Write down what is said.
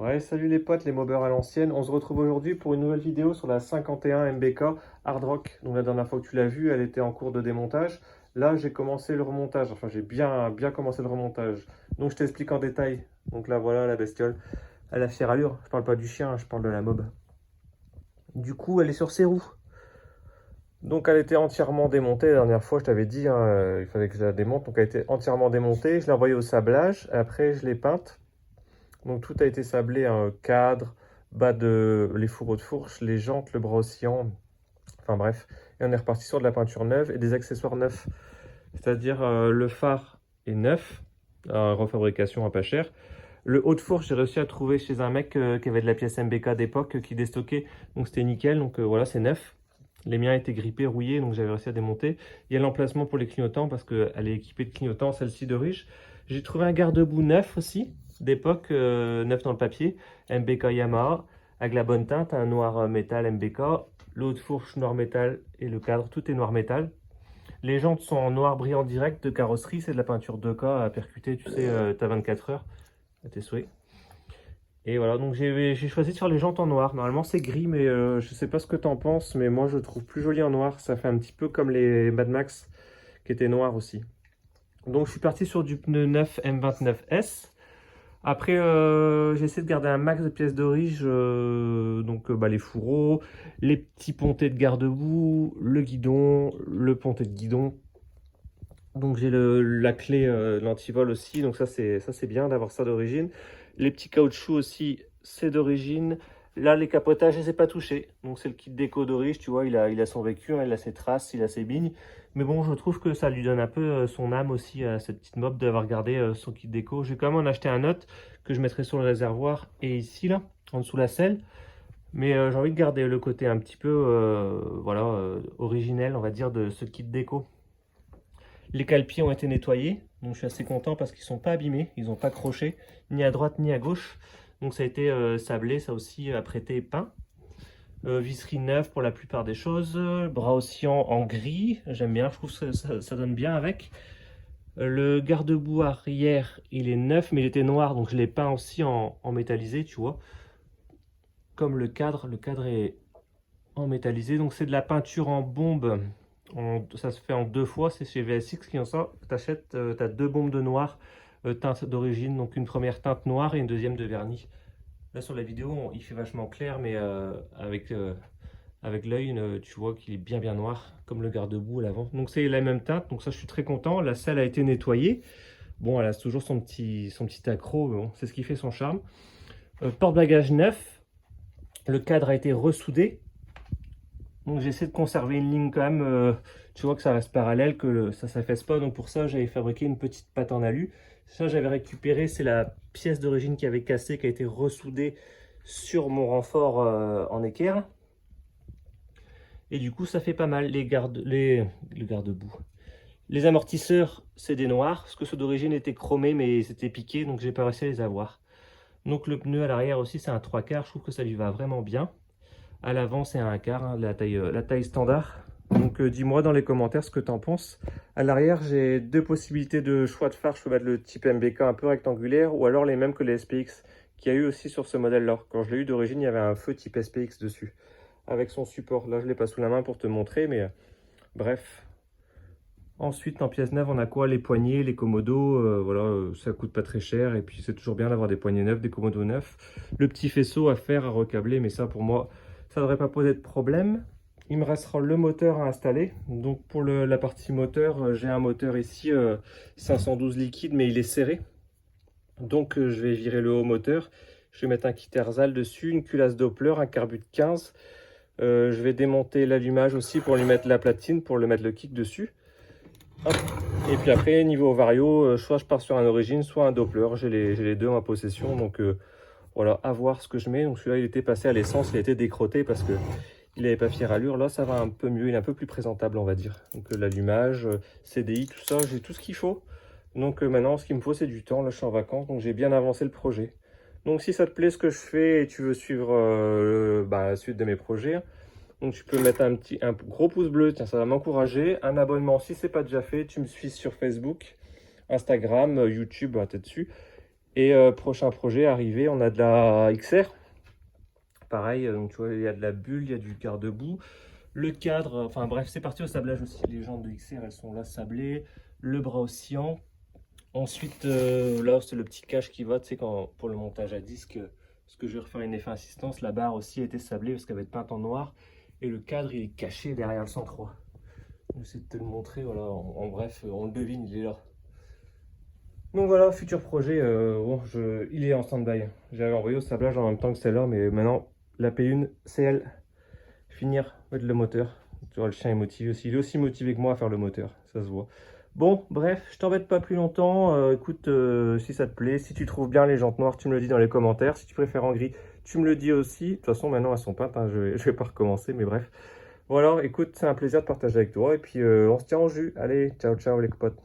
Ouais, salut les potes, les mobbers à l'ancienne. On se retrouve aujourd'hui pour une nouvelle vidéo sur la 51 MBK Hard Rock. Donc la dernière fois que tu l'as vue, elle était en cours de démontage. Là, j'ai commencé le remontage. Enfin, j'ai bien commencé le remontage. Donc je t'explique en détail. Donc là, voilà la bestiole. Elle a fière allure. Je parle pas du chien, je parle de la mob. Du coup, elle est sur ses roues. Donc elle était entièrement démontée. La dernière fois, je t'avais dit, hein, il fallait que je la démonte. Donc elle était entièrement démontée. Je l'ai envoyée au sablage. Après, je l'ai peinte. Donc tout a été sablé, hein, cadre, bas de les fourreaux de fourche, les jantes, le bras oscillant, enfin bref. Et on est reparti sur de la peinture neuve et des accessoires neufs. C'est-à-dire le phare est neuf, refabrication à pas cher. Le haut de fourche, j'ai réussi à trouver chez un mec qui avait de la pièce MBK d'époque qui déstockait, donc c'était nickel, donc voilà, c'est neuf. Les miens étaient grippés, rouillés, donc j'avais réussi à démonter. Il y a l'emplacement pour les clignotants parce qu'elle est équipée de clignotants, celle-ci de riche. J'ai trouvé un garde-boue neuf aussi, d'époque, neuf dans le papier, MBK Yamaha, avec la bonne teinte, un noir métal MBK, le haut de fourche noir métal et le cadre, tout est noir métal. Les jantes sont en noir brillant direct de carrosserie, c'est de la peinture 2K à percuter, tu sais, t'as 24 heures à tes souhaits. Et voilà, donc j'ai choisi de faire les jantes en noir. Normalement c'est gris, mais je sais pas ce que t'en penses, mais moi je le trouve plus joli en noir. Ça fait un petit peu comme les Mad Max qui étaient noirs aussi. Donc je suis parti sur du pneu 9 M29S. Après, j'ai essayé de garder un max de pièces d'orige, donc bah, les fourreaux, les petits pontés de garde-boue, le guidon, le ponté de guidon. Donc j'ai la clé l'antivol aussi, donc ça c'est bien d'avoir ça d'origine. Les petits caoutchoucs aussi, c'est d'origine. Là, les capotages, je les ai pas touchés. Donc c'est le kit déco d'origine, tu vois, il a son vécu, hein, il a ses traces, il a ses bignes. Mais bon, je trouve que ça lui donne un peu son âme aussi à cette petite mob d'avoir gardé son kit déco. J'ai quand même en acheté un autre que je mettrai sur le réservoir et ici, là, en dessous la selle. Mais j'ai envie de garder le côté un petit peu, voilà, originel, on va dire, de ce kit déco. Les cale-pieds ont été nettoyés, donc je suis assez content parce qu'ils ne sont pas abîmés, ils n'ont pas croché, ni à droite ni à gauche. Donc ça a été sablé, ça aussi apprêté et peint. Visserie neuve pour la plupart des choses, bras oscillant en gris, j'aime bien, je trouve que ça donne bien avec. Le garde-boue arrière, il est neuf, mais il était noir, donc je l'ai peint aussi en métallisé, tu vois. Comme le cadre est en métallisé, donc c'est de la peinture en bombe. Ça se fait en deux fois, c'est chez VSX qui en sort. Tu achètes, tu as deux bombes de noir, teinte d'origine, donc une première teinte noire et une deuxième de vernis. Là sur la vidéo, il fait vachement clair, mais avec l'œil, tu vois qu'il est bien noir, comme le garde-boue à l'avant. Donc c'est la même teinte, donc ça je suis très content. La selle a été nettoyée. Bon, elle a toujours son petit accroc, mais bon, c'est ce qui fait son charme. Porte-bagages neuf, le cadre a été ressoudé. Donc j'essaie de conserver une ligne quand même, tu vois que ça reste parallèle, que ça ne s'affaisse pas. Donc pour ça, j'avais fabriqué une petite patte en alu. Ça, j'avais récupéré, c'est la pièce d'origine qui avait cassé, qui a été ressoudée sur mon renfort en équerre. Et du coup, ça fait pas mal, le garde-boue. Les amortisseurs, c'est des noirs, parce que ceux d'origine étaient chromés, mais c'était piqué, donc j'ai pas réussi à les avoir. Donc le pneu à l'arrière aussi, c'est un 3/4, je trouve que ça lui va vraiment bien. À l'avant, c'est un quart, hein, la taille standard. Donc dis-moi dans les commentaires ce que tu en penses. À l'arrière, j'ai deux possibilités de choix de phare. Je peux mettre le type MBK un peu rectangulaire ou alors les mêmes que les SPX qu'il y a eu aussi sur ce modèle-là. Quand je l'ai eu d'origine, il y avait un feu type SPX dessus avec son support. Là, je ne l'ai pas sous la main pour te montrer, mais bref. Ensuite, en pièces neuves, on a quoi? Les poignées, les commodos, voilà, ça coûte pas très cher. Et puis, c'est toujours bien d'avoir des poignées neuves, des commodos neufs. Le petit faisceau à faire, à recabler, mais ça, pour moi, ça ne devrait pas poser de problème. Il me restera le moteur à installer. Donc, pour la partie moteur, j'ai un moteur ici, 512 liquide, mais il est serré. Donc, je vais virer le haut moteur. Je vais mettre un kit Erzal dessus, une culasse Doppler, un carbu de 15. Je vais démonter l'allumage aussi pour lui mettre la platine, pour le mettre le kick dessus. Hop. Et puis après, niveau vario, soit je pars sur un origine, soit un Doppler. J'ai les deux en ma possession. Donc voilà, à voir ce que je mets. Donc celui-là, il était passé à l'essence, il a été décrotté parce que il n'avait pas fière allure. Là, ça va un peu mieux, il est un peu plus présentable, on va dire. Donc l'allumage, CDI, tout ça, j'ai tout ce qu'il faut. Donc maintenant, ce qu'il me faut, c'est du temps. Là, je suis en vacances, donc j'ai bien avancé le projet. Donc si ça te plaît ce que je fais et tu veux suivre la suite de mes projets, donc tu peux mettre un gros pouce bleu, tiens, ça va m'encourager. Un abonnement si c'est pas déjà fait, tu me suis sur Facebook, Instagram, YouTube, tu es dessus. Et prochain projet arrivé, on a de la XR. Pareil, donc tu vois, il y a de la bulle, il y a du garde-boue. Le cadre, enfin bref, c'est parti au sablage aussi. Les jantes de XR, elles sont là sablées. Le bras oscillant. Ensuite, là, c'est le petit cache qui va, tu sais, pour le montage à disque, parce que je vais refaire une effet assistance. La barre aussi a été sablée parce qu'elle va être peinte en noir. Et le cadre, il est caché derrière le 103. Je vais essayer de te le montrer, voilà. En bref, on le devine, il est là. Donc voilà, futur projet, bon, il est en stand-by. J'avais envoyé au sablage en même temps que celle-là, mais maintenant, la P1, c'est elle. Finir, mettre le moteur. Tu vois, le chien est motivé aussi. Il est aussi motivé que moi à faire le moteur, ça se voit. Bon, bref, je t'embête pas plus longtemps. Écoute, si ça te plaît, si tu trouves bien les jantes noires, tu me le dis dans les commentaires. Si tu préfères en gris, tu me le dis aussi. De toute façon, maintenant, elles sont peintes, hein, je vais pas recommencer, mais bref. Voilà, écoute, c'est un plaisir de partager avec toi. Et puis, on se tient au jus. Allez, ciao, ciao les potes.